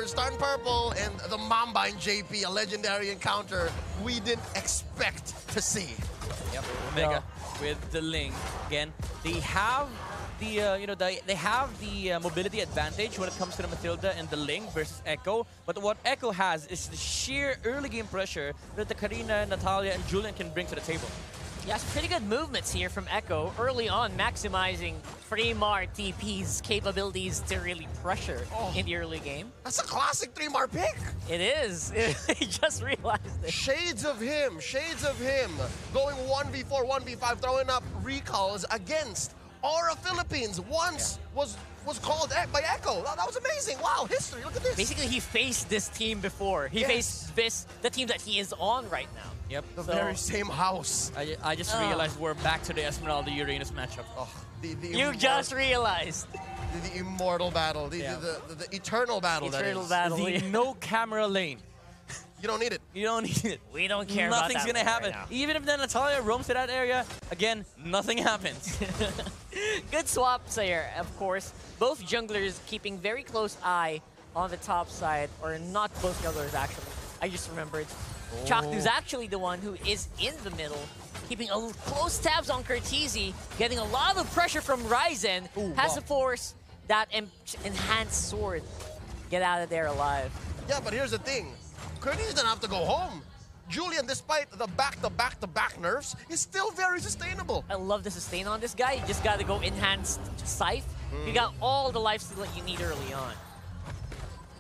for Stun Purple and the Mamba and JP, a legendary encounter we didn't expect to see. Yep, Omega with the Ling. Again, they have the they have the mobility advantage when it comes to the Matilda and the Ling versus Echo. But what Echo has is the sheer early game pressure that the Karina, Natalia, and Julian can bring to the table. Yes, pretty good movements here from Echo early on, maximizing Fremar TP's capabilities to really pressure in the early game. That's a classic 3-Mar pick. It is. I just realized it. Shades of him, going 1v4, 1v5, throwing up recalls against Aura Philippines. Once was called by Echo. That was amazing. Wow, history. Look at this. Basically, he faced this team before. He faced the team that he is on right now. Yep. The very same house. I just realized we're back to the Esmeralda Uranus matchup. Oh, you just realized. The immortal battle, the eternal battle. Eternal battle. The no camera lane. You don't need it. You don't need it. We don't care Nothing's about that gonna happen. right Even if the Natalia roams to that area, again, nothing happens. Good swaps there, of course. Both junglers keeping very close eye on the top side, or not both junglers actually. I just remembered. Chaknu's actually the one who is in the middle, keeping a close tabs on Curtizi, getting a lot of pressure from Ryzen. Has to force that enhanced sword. Get out of there alive. Yeah, but here's the thing. Curtizi doesn't have to go home. Julian, despite the back-to-back-to-back nerfs, is still very sustainable. I love the sustain on this guy. You just got to go enhanced Scythe. You got all the lifesteal that you need early on.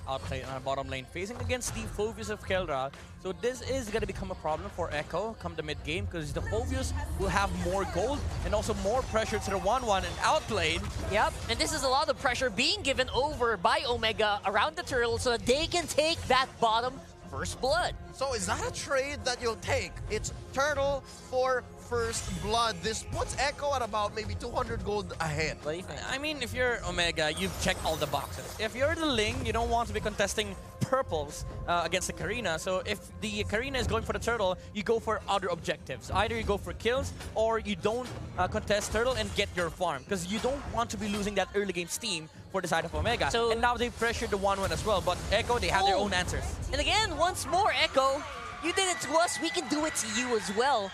Outplayed on our bottom lane, facing against the Phoveus of Keldra. So this is going to become a problem for Echo come the mid-game, because the Phoveus will have more gold and also more pressure to the 1-1 and outplayed. Yep, and this is a lot of pressure being given over by Omega around the turtle so that they can take that bottom first blood. So is that a trade that you'll take? It's turtle for first blood. This puts Echo at about maybe 200 gold ahead. What do you think? I mean, if you're Omega, you've checked all the boxes. If you're the Ling, you don't want to be contesting purples against the Karina. So if the Karina is going for the turtle, you go for other objectives. Either you go for kills or you don't contest turtle and get your farm, because you don't want to be losing that early game steam for the side of Omega. So, and now they pressured the 1-1 as well, but Echo, they have their own answers. And again, once more, Echo, you did it to us, we can do it to you as well.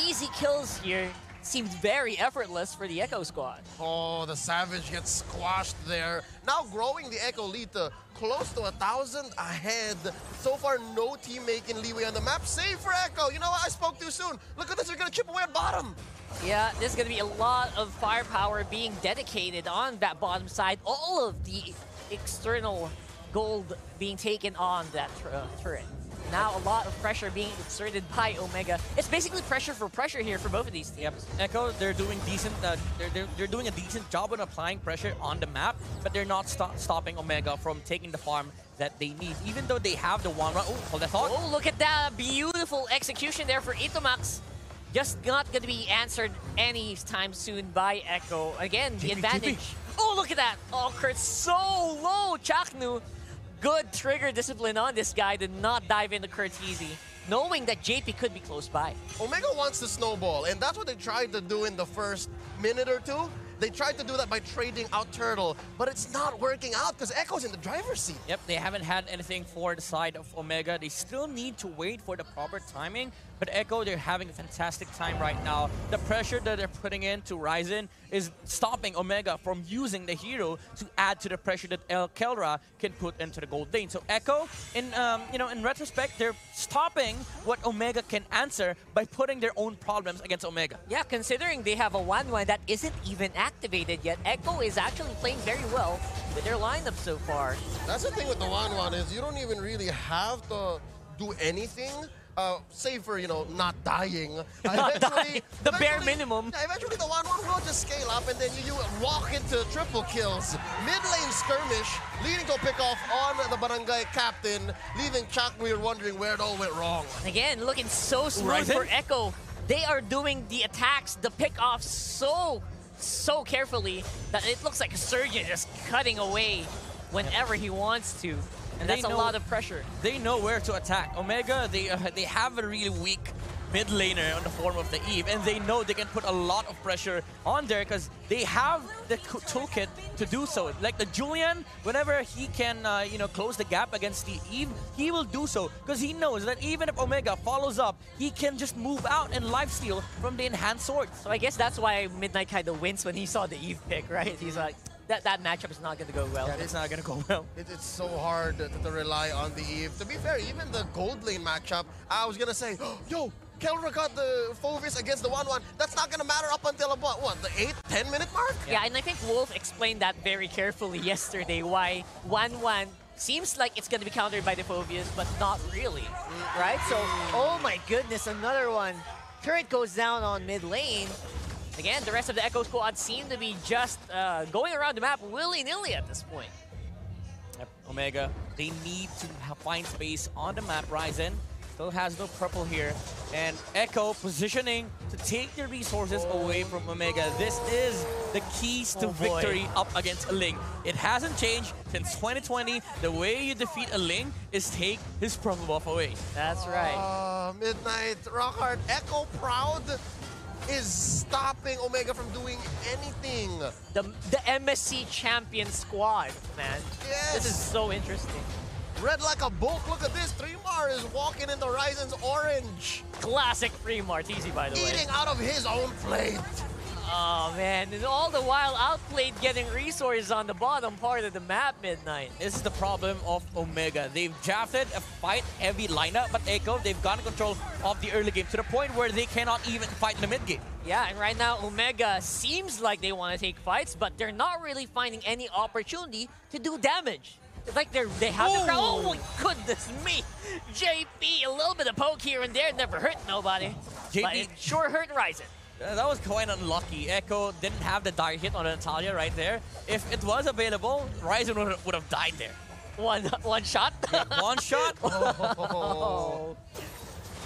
Easy kills here. Seems very effortless for the Echo squad. Oh, the Savage gets squashed there. Now growing the Echo lead to close to 1,000 ahead. So far, no team making leeway on the map. Save for Echo. You know what? I spoke too soon. Look at this. They're going to chip away at bottom. Yeah, there's going to be a lot of firepower being dedicated on that bottom side. All of the external gold being taken on that turret. Now a lot of pressure being exerted by Omega. It's basically pressure for pressure here for both of these teams. Yep. Echo, they're doing decent. They're doing a decent job on applying pressure on the map, but they're not stopping Omega from taking the farm that they need. Even though they have the 1-1. Oh, hold that thought. Oh, look at that beautiful execution there for Itomax. Just not going to be answered anytime soon by Echo. Again, the advantage. Oh, look at that. Oh, Kurt's so low. Chaknu. Good trigger discipline on this guy to not dive into Curtizi, knowing that JP could be close by. Omega wants to snowball, and that's what they tried to do in the first minute or two. They tried to do that by trading out Turtle, but it's not working out because Echo's in the driver's seat. Yep, they haven't had anything for the side of Omega. They still need to wait for the proper timing, but Echo, they're having a fantastic time right now. The pressure that they're putting into Ryzen is stopping Omega from using the hero to add to the pressure that Keldra can put into the gold lane. So Echo, in retrospect, they're stopping what Omega can answer by putting their own problems against Omega. Yeah, considering they have a 1-1 that isn't even activated yet, Echo is actually playing very well with their lineup so far. That's the thing with the 1-1 is you don't even really have to do anything. Save for, not dying. Not dying. The bare minimum. Yeah, eventually the 1-1 will just scale up and then you walk into triple kills. Mid lane skirmish, leading to a pick off on the barangay captain, leaving Chakmuir wondering where it all went wrong. Again, looking so smooth for Echo. They are doing the attacks, the pick-offs so carefully that it looks like a surgeon just cutting away whenever he wants to. And that's a lot of pressure. They know where to attack. Omega, they have a really weak mid laner on the form of the Eve, and they know they can put a lot of pressure on there because they have the toolkit to do so. Like the Julian, whenever he can, you know, close the gap against the Eve, he will do so because he knows that even if Omega follows up, he can just move out and lifesteal from the enhanced sword. So I guess that's why Midnight kind of wins when he saw the Eve pick, right? He's like, that matchup is not going to go well. Yeah, it's not going to go well. It's so hard to rely on the Eve. To be fair, even the gold lane matchup, I was going to say, oh, yo, Kelra got the Phovis against the 1-1. That's not going to matter up until about, what, the 8-10 minute mark? Yeah, and I think Wolf explained that very carefully yesterday, why 1-1 seems like it's going to be countered by the Phobias, but not really, right? So, oh my goodness, another one. Turret goes down on mid lane. Again, the rest of the Echo squad seem to be just going around the map willy-nilly at this point. Yep, Omega, they need to find space on the map. Ryzen still has no purple here. And Echo positioning to take the resources away from Omega. This is the keys to victory up against a Ling. It hasn't changed since 2020. The way you defeat a Ling is take his purple buff away. That's right. Midnight, Rockhard, Echo proud is stopping Omega from doing anything. The MSC champion squad, man. Yes. This is so interesting. Red like a bolt. Look at this. Trimar is walking into Ryzen's orange. Classic free Martisi, by the way. Eating out of his own plate. Oh, man. And all the while outplayed getting resources on the bottom part of the map, Midnight. This is the problem of Omega. They've drafted a fight-heavy lineup, but Echo, they've gotten control of the early game to the point where they cannot even fight in the mid game. Yeah, and right now, Omega seems like they want to take fights, but they're not really finding any opportunity to do damage. It's like they have the crowd. Oh my goodness me! JP, a little bit of poke here and there, never hurt nobody. JP, but it sure hurt Ryzen. That was quite unlucky. Echo didn't have the dire hit on Natalia right there. If it was available, Ryzen would have died there. One shot? Yeah, one shot? Oh.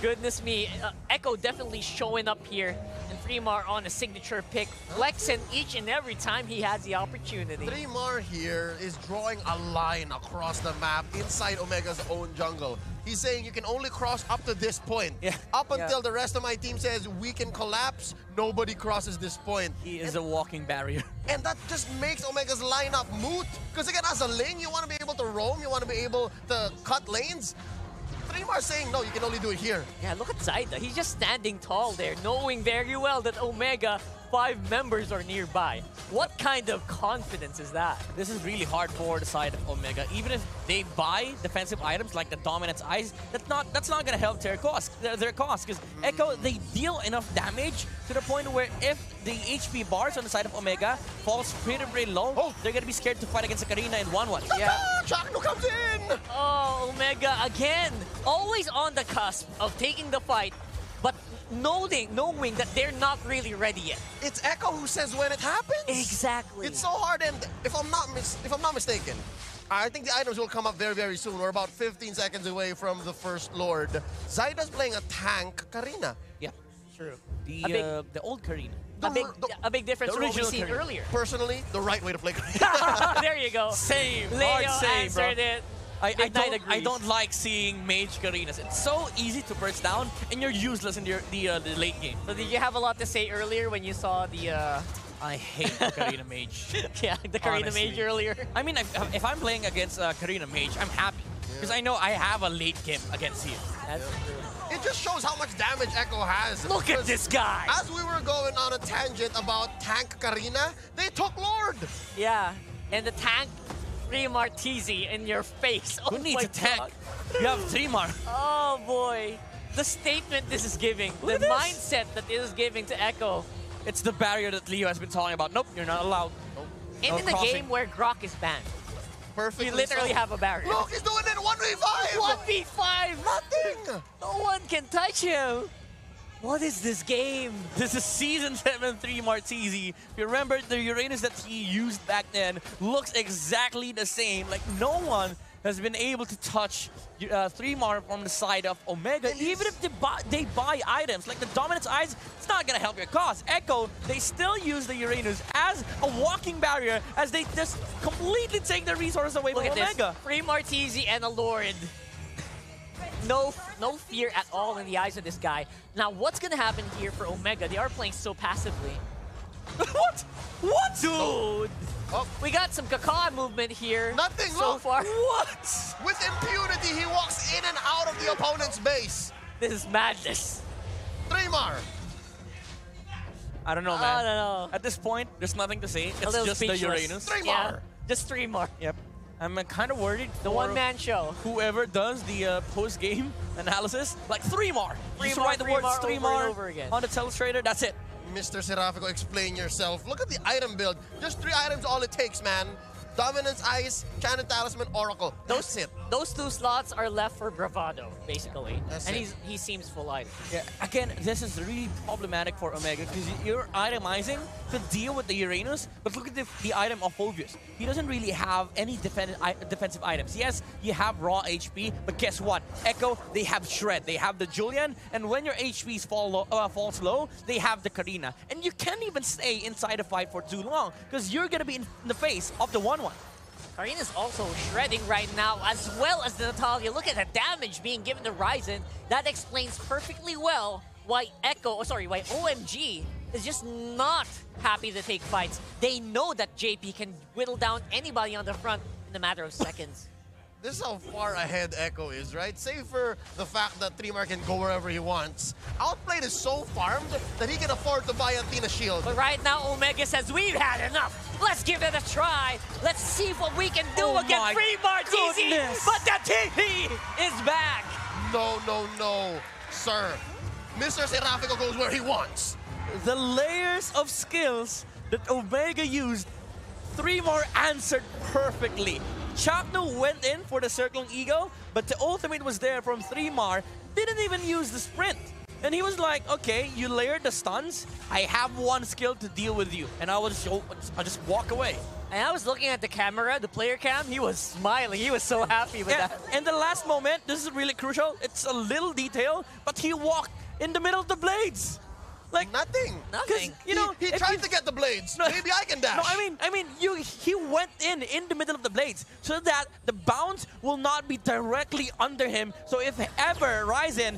Goodness me. Echo definitely showing up here. And Trimar on a signature pick, flexing each and every time he has the opportunity. Trimar here is drawing a line across the map inside Omega's own jungle. He's saying you can only cross up to this point. Yeah. Up until the rest of my team says we can collapse, nobody crosses this point. He is a walking barrier. And that just makes Omega's lineup moot. Because again, as a lane, you want to be able to roam, you want to be able to cut lanes. Trimar saying, no, you can only do it here. Yeah, look at Zaida. He's just standing tall there, knowing very well that Omega 5 members are nearby. What kind of confidence is that? This is really hard for the side of Omega. Even if they buy defensive items like the Dominance Eyes, that's not gonna help their cause because Echo, they deal enough damage to the point where if the HP bars on the side of Omega falls pretty low, they're gonna be scared to fight against a Karina in 1-1. Yeah. Chakno comes in! Oh, Omega again, always on the cusp of taking the fight, but knowing that they're not really ready yet. It's Echo who says when it happens. Exactly. It's so hard, and if I'm not mistaken, I think the items will come up very, very soon. We're about 15 seconds away from the first Lord. Zaida's playing a tank Karina. Yeah, true. The old Karina. A big difference from what we've seen earlier. Personally, the right way to play Karina. There you go. Same. Leo Hard same, answered bro. it. I don't like seeing mage Karinas. It's so easy to burst down, and you're useless in the late game. So did you have a lot to say earlier when you saw the... I hate the Karina mage. Yeah, the Karina Honestly. mage earlier. I mean, if I'm playing against Karina mage, I'm happy. Because I know I have a late game against him. That's true. It just shows how much damage Echo has. Look at this guy! As we were going on a tangent about tank Karina, they took Lord. Yeah, and the tank, free Martisi in your face. Who needs a tank? You have Trimar. Oh boy. The statement this is giving, the mindset that this is giving to Echo. It's the barrier that Leo has been talking about. Nope, you're not allowed. Nope. And No in a crossing. game where Grok is banned, Perfectly we literally so. have a barrier. Look, he's doing it 1v5! 1v5! Nothing! No one can touch him! What is this game? This is Season 7 3 Martisi. If you remember, the Uranus that he used back then looks exactly the same. Like, no one has been able to touch 3-Mar from the side of Omega, even if they buy items. Like the Dominance Eyes, it's not going to help your cause. Echo, they still use the Uranus as a walking barrier as they just completely take the resources away Look from at Omega. this. Free Martisi and a Lord. No fear at all in the eyes of this guy. Now, what's gonna happen here for Omega? They are playing so passively. What? What? Dude! Oh, We got some Kaká movement here. Nothing, so look. far. What? with impunity, he walks in and out of the opponent's base. This is madness. 3mar. I don't know, man. I don't know. At this point, there's nothing to say. It's little just the speechless. Uranus. 3mar. Yeah, just 3 more. Yep. I'm kind of worried The for one-man show. whoever does the post-game analysis. Like 3 more. Just more, write the 3 words more 3 over and more over again. on the telestrator. That's it. Mr. Serafico, explain yourself. Look at the item build. Just 3 items, all it takes, man. Dominance, Ice, Canon Talisman, Oracle. That's it. Those 2 slots are left for Bravado, basically. That's and it. he seems full item. Yeah. Again, this is really problematic for Omega because you're itemizing to deal with the Uranus, but look at the item of Phobius. He doesn't really have any defensive items. Yes, you have raw HP, but guess what? Echo, they have Shred, they have the Julian, and when your HPs falls low, they have the Karina. And you can't even stay inside a fight for too long because you're gonna be in the face of the 1-1. Karina's also shredding right now, as well as the Natalia. Look at the damage being given to Ryzen. That explains perfectly well why why OMG is just not happy to take fights. They know that JP can whittle down anybody on the front in a matter of seconds. This is how far ahead Echo is, right? Save for the fact that 3mar can go wherever he wants. Outplayed is so farmed that he can afford to buy Athena Shield. But right now, Omega says, we've had enough. Let's give it a try. Let's see what we can do against 3mar TC. Goodness. But the TP is back. No, no, no, sir. Mr. Serafico goes where he wants. The layers of skills that Omega used, 3mar answered perfectly. Chakno went in for the circling ego, but the ultimate was there from 3mar, didn't even use the sprint. And he was like, okay, you layered the stuns, I have 1 skill to deal with you. And I'll just walk away. And I was looking at the camera, the player cam, he was smiling. He was so happy with that. And the last moment, this is really crucial, it's a little detail, but he walked in the middle of the blades. Like Nothing. Nothing. You know, he tried to get the blades. No, Maybe I can dash. No, I mean, he went in the middle of the blades so that the bounce will not be directly under him. So if ever Ryzen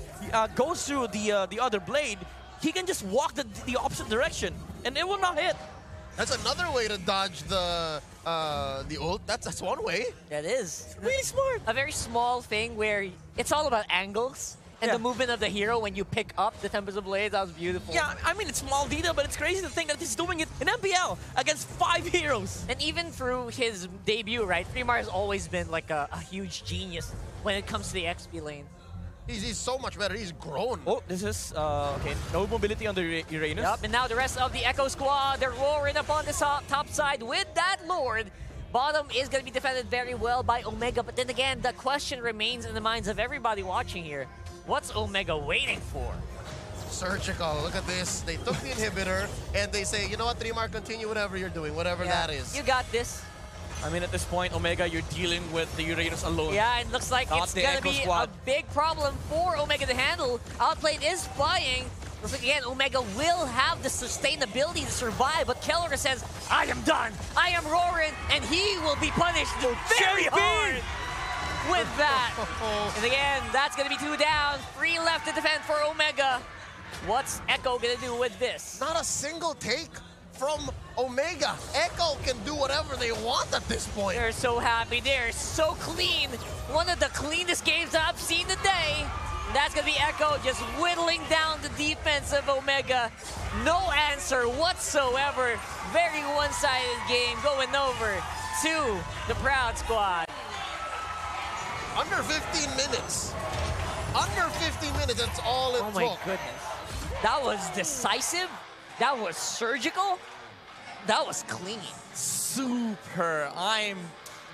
goes through the other blade, he can just walk the opposite direction and it will not hit. That's another way to dodge the ult. That's one way. That is. Really smart. A very small thing where it's all about angles. And Yeah. the movement of the hero when you pick up the Tempest of Blades, that was beautiful. Yeah, I mean, it's small detail, but it's crazy to think that he's doing it in MPL against 5 heroes. And even through his debut, right, 3mar has always been like a huge genius when it comes to the XP lane. He's so much better. He's grown. Oh, this is, okay, no mobility on the Uranus. Yup, and now the rest of the Echo squad, they're roaring up on the top side with that Lord. Bottom is going to be defended very well by Omega, but then again, the question remains in the minds of everybody watching here. What's Omega waiting for? Surgical. Look at this. They took the inhibitor and they say, you know what, 3mar, continue whatever you're doing, whatever that is. You got this. I mean, at this point, Omega, you're dealing with the Uranus alone. Yeah, it looks like Not it's the going to Echo be squad. a big problem for Omega to handle. Outplayed is flying. Looks like, again, Omega will have the sustainability to survive, but Keller says, I am done. I am roaring, and he will be punished very hard with that. And again, that's going to be 2 down. 3 left to defend for Omega. What's Echo going to do with this? Not a single take from Omega. Echo can do whatever they want at this point. They're so happy. They're so clean. One of the cleanest games I've seen today. And that's going to be Echo just whittling down the defense of Omega. No answer whatsoever. Very one-sided game going over to the Proud Squad. Under 15 minutes. Under 15 minutes, that's all it took. Oh my goodness. That was decisive. That was surgical. That was clean. Super. I'm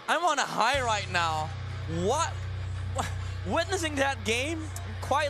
on a high right now. What? Witnessing that game, quite